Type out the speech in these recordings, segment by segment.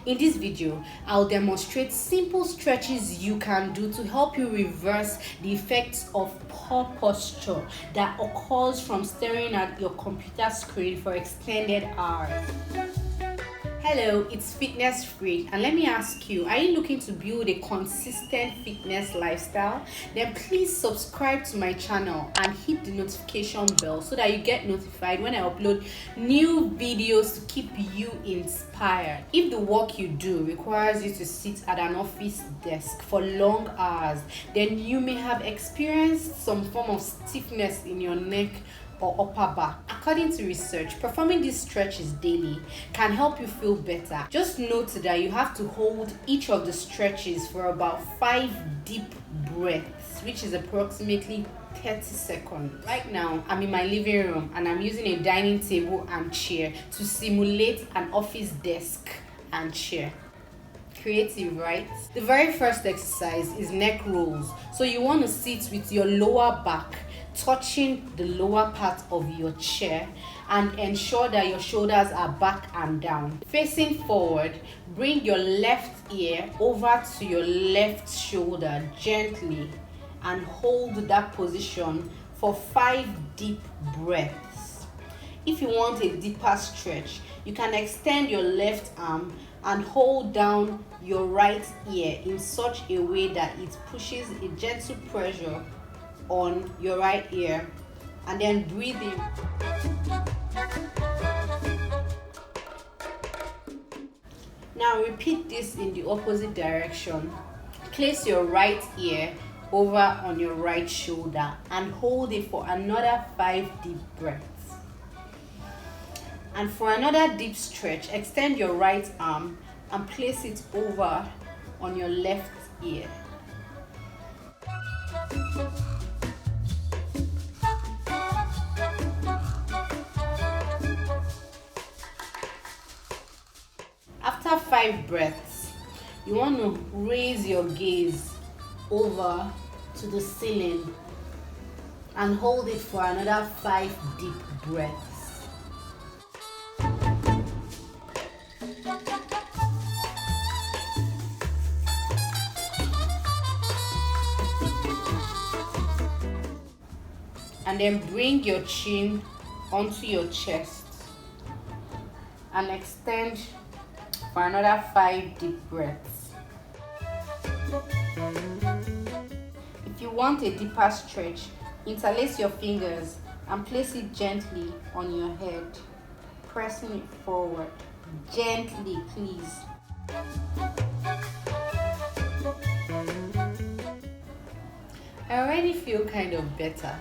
In this video, I'll demonstrate simple stretches you can do to help you reverse the effects of poor posture that occurs from staring at your computer screen for extended hours. Hello, it's Fitness Freak, and let me ask you, are you looking to build a consistent fitness lifestyle? Then please subscribe to my channel and hit the notification bell so that you get notified when I upload new videos to keep you inspired. If the work you do requires you to sit at an office desk for long hours, then you may have experienced some form of stiffness in your neck or upper back. According to research, performing these stretches daily can help you feel better. Just note that you have to hold each of the stretches for about 5 deep breaths, which is approximately 30 seconds. Right now, I'm in my living room and I'm using a dining table and chair to simulate an office desk and chair. Creative, right? The very first exercise is neck rolls. So you want to sit with your lower back touching the lower part of your chair and ensure that your shoulders are back and down. Facing forward, bring your left ear over to your left shoulder gently and hold that position for 5 deep breaths. If you want a deeper stretch, you can extend your left arm and hold down your right ear in such a way that it pushes a gentle pressure on your right ear, and then breathe in. Now repeat this in the opposite direction. Place your right ear over on your right shoulder and hold it for another 5 deep breaths. And for another deep stretch, extend your right arm and place it over on your left ear. After 5 breaths, you want to raise your gaze over to the ceiling and hold it for another 5 deep breaths. And then bring your chin onto your chest and extend for another 5 deep breaths. If you want a deeper stretch, interlace your fingers and place it gently on your head, pressing it forward. Gently, please. I already feel kind of better.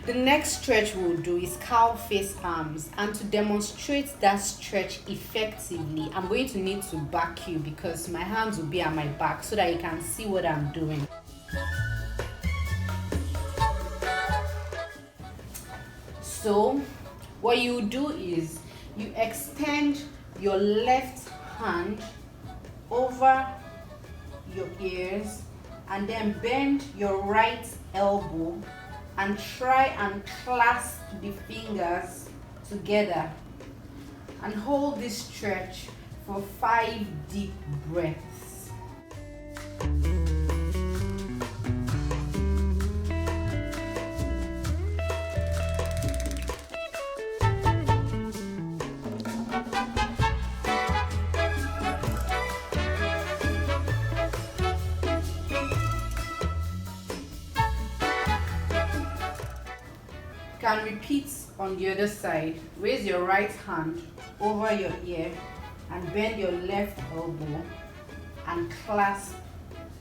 The next stretch we'll do is cow face arms, and to demonstrate that stretch effectively, I'm going to need to back you because my hands will be at my back so that you can see what I'm doing. So what you do is you extend your left hand over your ears and then bend your right elbow and try and clasp the fingers together and hold this stretch for 5 deep breaths. Can repeat on the other side. Raise your right hand over your ear and bend your left elbow and clasp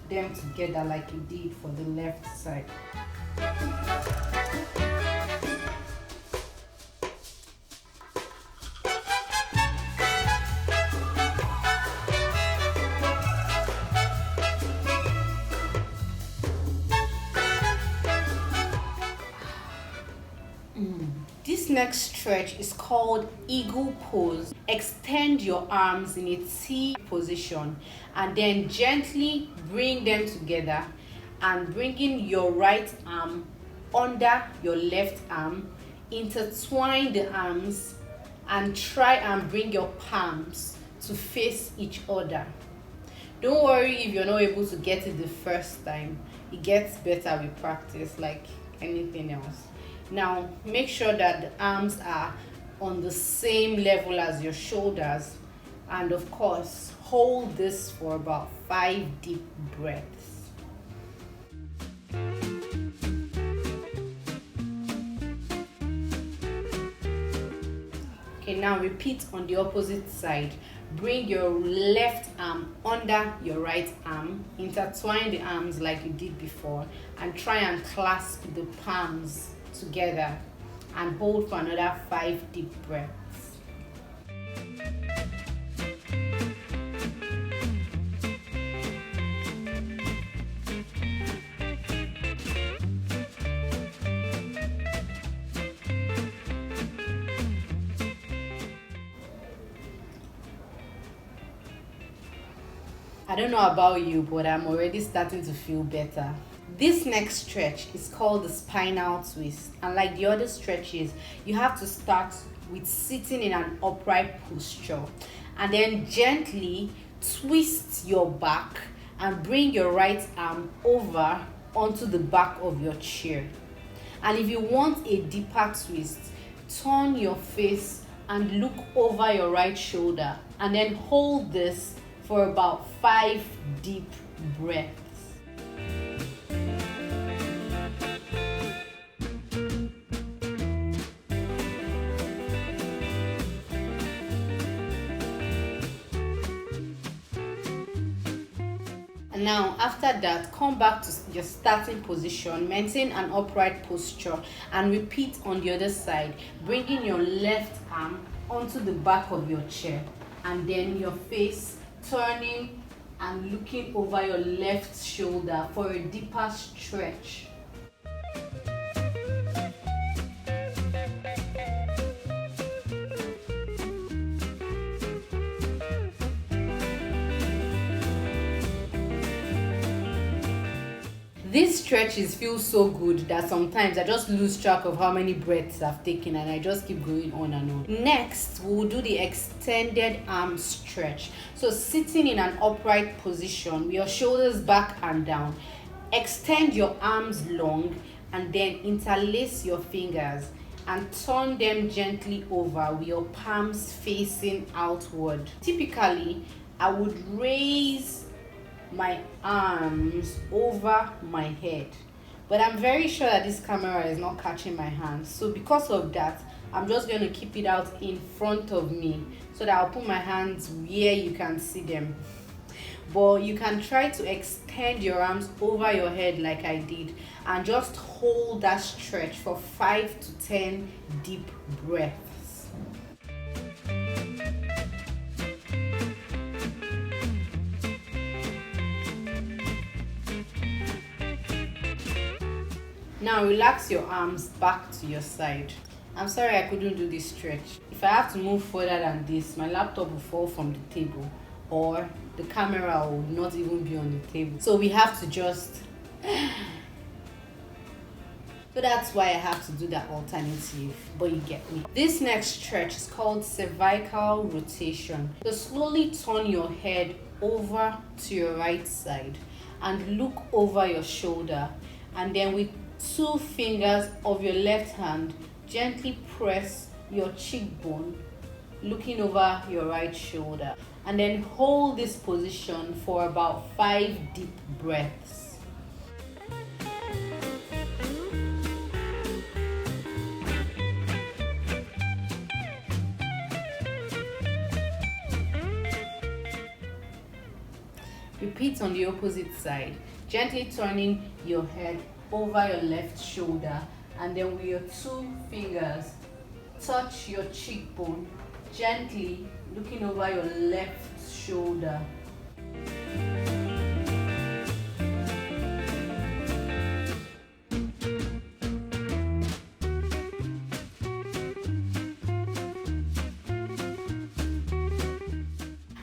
them together like you did for the left side. This next stretch is called eagle pose. Extend your arms in a T position and then gently bring them together and bringing your right arm under your left arm. Intertwine the arms and try and bring your palms to face each other. Don't worry if you're not able to get it the first time. It gets better with practice, like anything else. Now, make sure that the arms are on the same level as your shoulders, and of course, hold this for about 5 deep breaths. Okay, now repeat on the opposite side. Bring your left arm under your right arm, intertwine the arms like you did before, and try and clasp the palms together and hold for another 5 deep breaths. I don't know about you, but I'm already starting to feel better. This next stretch is called the spinal twist, and like the other stretches, you have to start with sitting in an upright posture and then gently twist your back and bring your right arm over onto the back of your chair. And if you want a deeper twist, turn your face and look over your right shoulder and then hold this for about 5 deep breaths. And now, after that, come back to your starting position, maintain an upright posture, and repeat on the other side, bringing your left arm onto the back of your chair, and then your face turning and looking over your left shoulder for a deeper stretch. These stretches feel so good that sometimes I just lose track of how many breaths I've taken and I just keep going on and on. Next, we'll do the extended arm stretch. So sitting in an upright position with your shoulders back and down, extend your arms long and then interlace your fingers and turn them gently over with your palms facing outward. Typically, I would raise my arms over my head, but I'm very sure that this camera is not catching my hands, so because of that I'm just going to keep it out in front of me so that I'll put my hands where you can see them. But you can try to extend your arms over your head like I did and just hold that stretch for 5 to 10 deep breaths. Now relax your arms back to your side. I'm sorry I couldn't do this stretch. If I have to move further than this, my laptop will fall from the table or the camera will not even be on the table. So we have to just... So that's why I have to do that alternative, but you get me. This next stretch is called cervical rotation. So slowly turn your head over to your right side and look over your shoulder, and then with 2 fingers of your left hand, gently press your cheekbone, looking over your right shoulder, and then hold this position for about 5 deep breaths. Repeat on the opposite side, gently turning your head over your left shoulder, and then with your 2 fingers touch your cheekbone, gently looking over your left shoulder.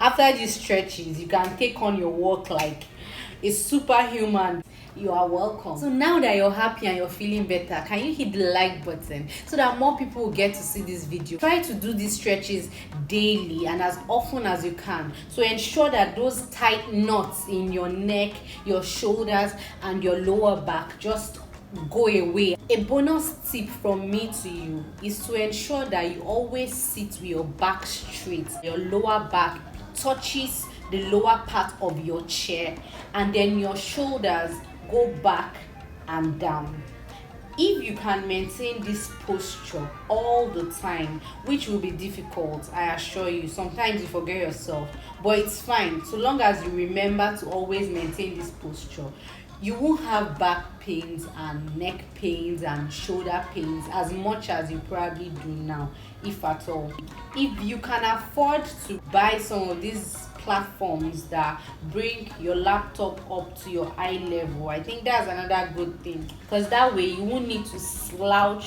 After these stretches, you can take on your work like a superhuman. You are welcome. So now that you're happy and you're feeling better, can you hit the like button so that more people will get to see this video? Try to do these stretches daily and as often as you can, so ensure that those tight knots in your neck, your shoulders and your lower back just go away. A bonus tip from me to you is to ensure that you always sit with your back straight. Your lower back touches the lower part of your chair, and then your shoulders go back and down. If you can maintain this posture all the time, which will be difficult, I assure you, sometimes you forget yourself, but it's fine so long as you remember to always maintain this posture. You won't have back pains and neck pains and shoulder pains as much as you probably do now, if at all. If you can afford to buy some of these platforms that bring your laptop up to your eye level, I think that's another good thing, because that way you won't need to slouch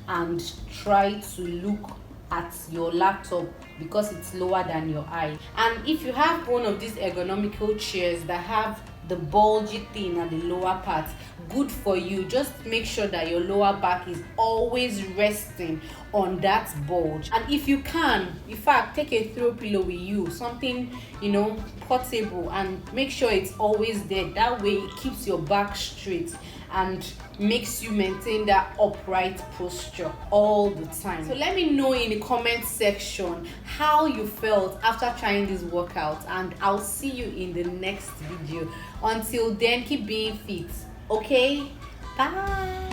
and try to look at your laptop because it's lower than your eye. And if you have one of these ergonomical chairs that have the bulgy thing at the lower part, good for you. Just make sure that your lower back is always resting on that bulge. And if you can, in fact, take a throw pillow with you, something portable, and make sure it's always there. That way it keeps your back straight and makes you maintain that upright posture all the time. So let me know in the comment section how you felt after trying this workout, and I'll see you in the next video. Until then, keep being fit. Okay, bye.